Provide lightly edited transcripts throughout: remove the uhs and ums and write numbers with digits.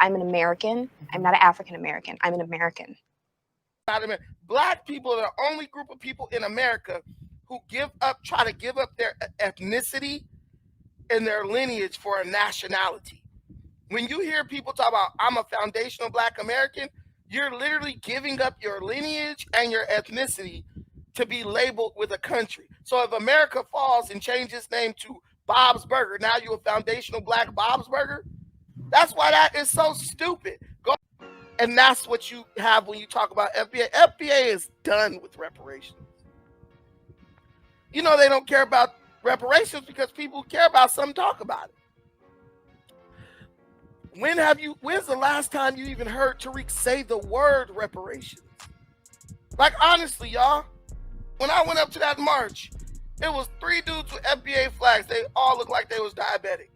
I'm an American. I'm not an African American. I'm an American. Black people are the only group of people in America who try to give up their ethnicity and their lineage for a nationality. When you hear people talk about, I'm a foundational Black American, you're literally giving up your lineage and your ethnicity to be labeled with a country. So if America falls and changes its name to Bob's Burger, now you're a foundational Black Bob's Burger? That's why that is so stupid. And that's what you have when you talk about FBA. FBA is done with reparations. You know they don't care about reparations because people who care about something talk about it. When's the last time you even heard Tariq say the word reparations? Like, honestly, y'all, when I went up to that march, it was 3 dudes with FBA flags. They all looked like they was diabetic.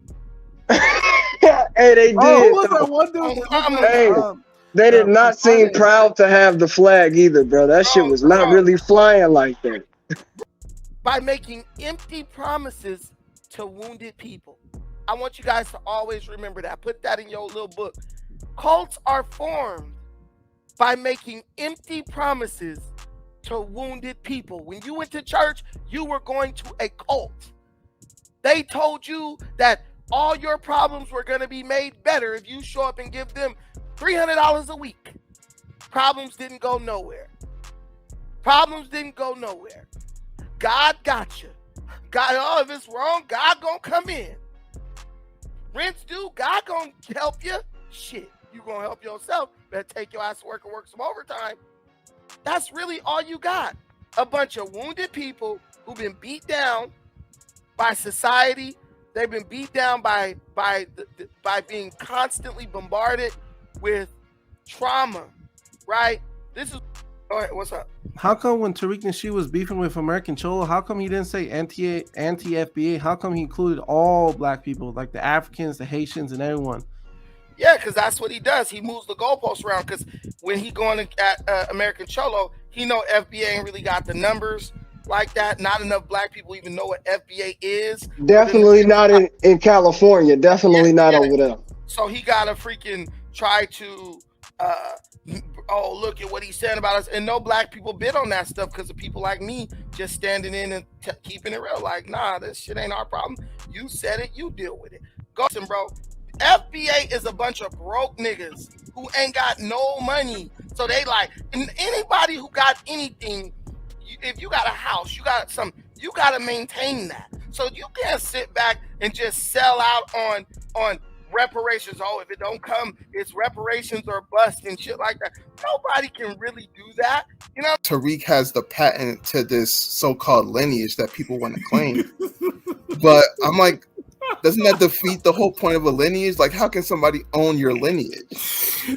Hey, they did. Who was that one dude? They did not seem proud to have the flag either, bro. That shit was not really flying like that. By making empty promises to wounded people. I want you guys to always remember that. Put that in your little book. Cults are formed by making empty promises to wounded people. When you went to church, you were going to a cult. They told you that all your problems were going to be made better if you show up and give them $300 a week. Problems didn't go nowhere. Problems didn't go nowhere. God got you. God, if it's wrong, God gonna come in. Rent's due, God gonna help you. Shit, you gonna help yourself. Better take your ass to work and work some overtime. That's really all you got. A bunch of wounded people who've been beat down by society. They've been beat down by being constantly bombarded with trauma, right? This is, all right, what's up? How come when Tariq Nasheed was beefing with American Cholo, how come he didn't say anti-FBA? How come he included all Black people, like the Africans, the Haitians, and everyone? Yeah, because that's what he does. He moves the goalposts around, because when he going at American Cholo, he know FBA ain't really got the numbers like that. Not enough Black people even know what FBA is. Definitely not in California. Definitely not over there. So he got to freaking try to, look at what he's saying about us. And no Black people bid on that stuff because of people like me just standing in and keeping it real. Like, nah, this shit ain't our problem. You said it, you deal with it. Go, bro. FBA is a bunch of broke niggas who ain't got no money. So they like, anybody who got anything, if you got a house, you got something, you got to maintain that. So you can't sit back and just sell out on reparations. Oh, if it don't come, it's reparations or bust and shit like that. Nobody can really do that. You know, Tariq has the patent to this so-called lineage that people want to claim. But I'm like, doesn't that defeat the whole point of a lineage? Like, how can somebody own your lineage?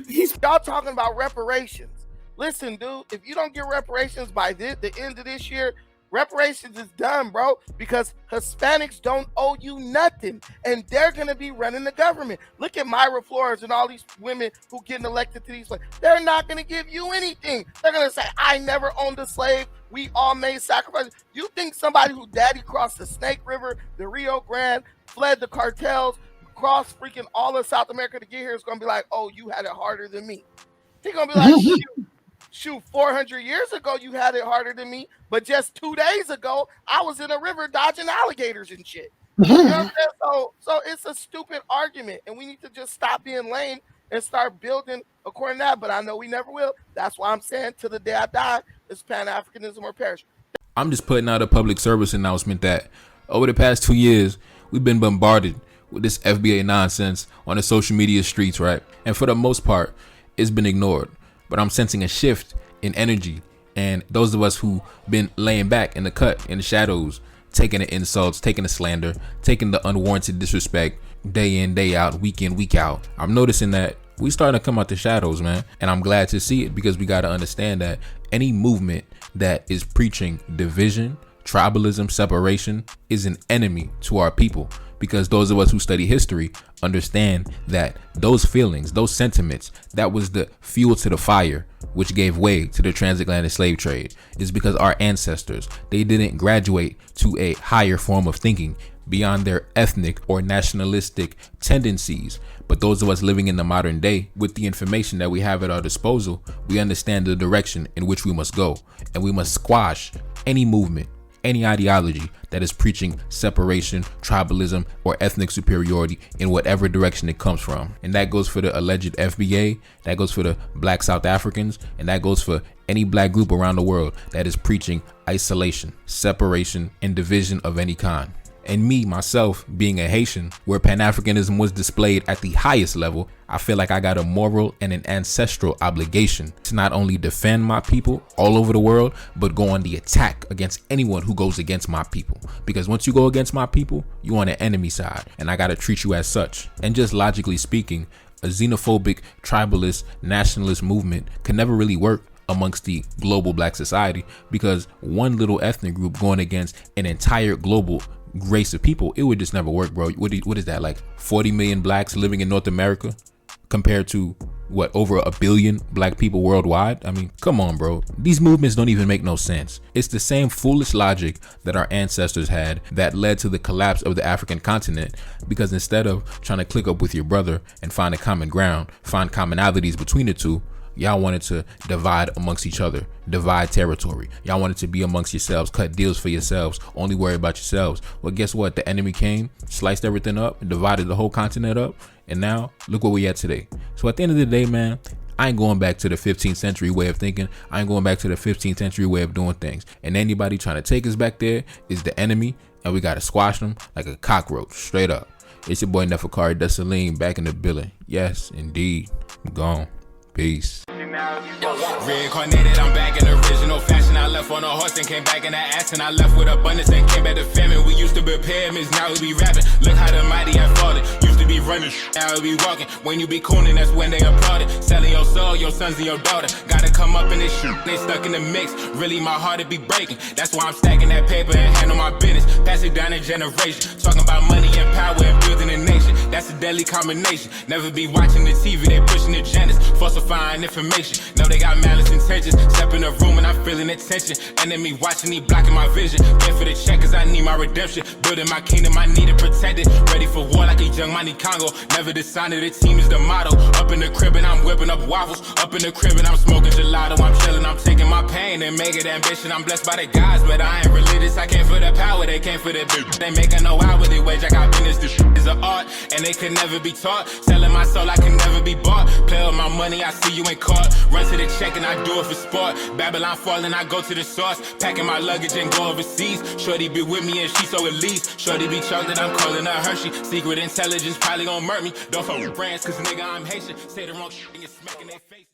Y'all talking about reparations. Listen, dude, if you don't get reparations by the end of this year, reparations is done, bro, because Hispanics don't owe you nothing, and they're going to be running the government. Look at Myra Flores and all these women who getting elected to these places. They're not going to give you anything. They're going to say, I never owned a slave. We all made sacrifices. You think somebody who daddy crossed the Snake River, the Rio Grande, fled the cartels, crossed freaking all of South America to get here is going to be like, oh, you had it harder than me. He's going to be like, shoot, 400 years ago, you had it harder than me. But just 2 days ago, I was in a river dodging alligators and shit. You know what I'm saying? So it's a stupid argument. And we need to just stop being lame and start building according to that. But I know we never will. That's why I'm saying to the day I die, it's Pan-Africanism or perish. I'm just putting out a public service announcement that over the past 2 years, we've been bombarded with this FBA nonsense on the social media streets, right? And for the most part, it's been ignored. But I'm sensing a shift in energy. And those of us who been laying back in the cut, in the shadows, taking the insults, taking the slander, taking the unwarranted disrespect, day in, day out, week in, week out, I'm noticing that we starting to come out the shadows, man. And I'm glad to see it, because we got to understand that any movement that is preaching division, tribalism, separation is an enemy to our people. Because those of us who study history understand that those feelings, those sentiments, that was the fuel to the fire, which gave way to the transatlantic slave trade. Is because our ancestors, they didn't graduate to a higher form of thinking beyond their ethnic or nationalistic tendencies, But those of us living in the modern day, with the information that we have at our disposal, we understand the direction in which we must go, and we must squash any movement, any ideology that is preaching separation, tribalism, or ethnic superiority in whatever direction it comes from. And that goes for the alleged FBA, that goes for the Black South Africans, and that goes for any black group around the world that is preaching isolation, separation, and division of any kind. And me, myself, being a Haitian, where Pan-Africanism was displayed at the highest level, I feel like I got a moral and an ancestral obligation to not only defend my people all over the world, but go on the attack against anyone who goes against my people. Because once you go against my people, you're on the enemy side, and I gotta treat you as such. And just logically speaking, a xenophobic, tribalist, nationalist movement can never really work amongst the global black society, because one little ethnic group going against an entire global race of people, it would just never work, bro. What is that, like 40 million blacks living in North America compared to what, over 1 billion black people worldwide? I mean, come on, bro. These movements don't even make no sense. It's the same foolish logic that our ancestors had that led to the collapse of the African continent, because instead of trying to click up with your brother and find a common ground, find commonalities between the two, y'all wanted to divide amongst each other, divide territory. Y'all wanted to be amongst yourselves, cut deals for yourselves, only worry about yourselves. Well, guess what? The enemy came, sliced everything up, and divided the whole continent up. And now, look where we at today. So at the end of the day, man, I ain't going back to the 15th century way of thinking. I ain't going back to the 15th century way of doing things. And anybody trying to take us back there is the enemy, and we got to squash them like a cockroach, straight up. It's your boy Neferkari Desalegn back in the building. Yes, indeed. I'm gone. Peace. Reincarnated, I'm back in original fashion. I left on a horse and came back in the ass, and I left with abundance and came back to famine. We used to be pyramids, now we be rapping. Look how the mighty have fallen. Used to be running, now we be walking. When you be cooning, that's when they applauded. Selling your soul, your sons and your daughter. Gotta come up in this shit, they stuck in the mix. Really, my heart it be breaking. That's why I'm stacking that paper and handle my business. Pass it down a generation. Talking about money and power and building a nation. That's a deadly combination. Never be watching the TV, they pushing agendas, falsifying information. Know they got malice intentions. Step in the room and I'm feeling the tension. Enemy watching, he blocking my vision. Pay for the check cause I need my redemption. Building my kingdom, I need it protected. Ready for war like a young Money Congo. Never decided the team is the motto. Up in the crib and I'm whipping up waffles. Up in the crib and I'm smoking gelato. I'm chilling, I'm taking my pain and make it ambition. I'm blessed by the gods, but I ain't religious. I came for the power, they came for the bitch. They making no hourly wage. I got business, this shit is an art, and they could never be taught. Selling my soul, I can never be bought. Play with my money, I see you ain't caught. Run to the check and I do it for sport. Babylon falling, I go to the source. Packing my luggage and go overseas. Shorty be with me and she so elite. Shorty be chocolate, I'm calling her Hershey. Secret intelligence probably gon' murk me. Don't fuck with brands, cause nigga I'm Haitian. Say the wrong shit and you're smacking their face.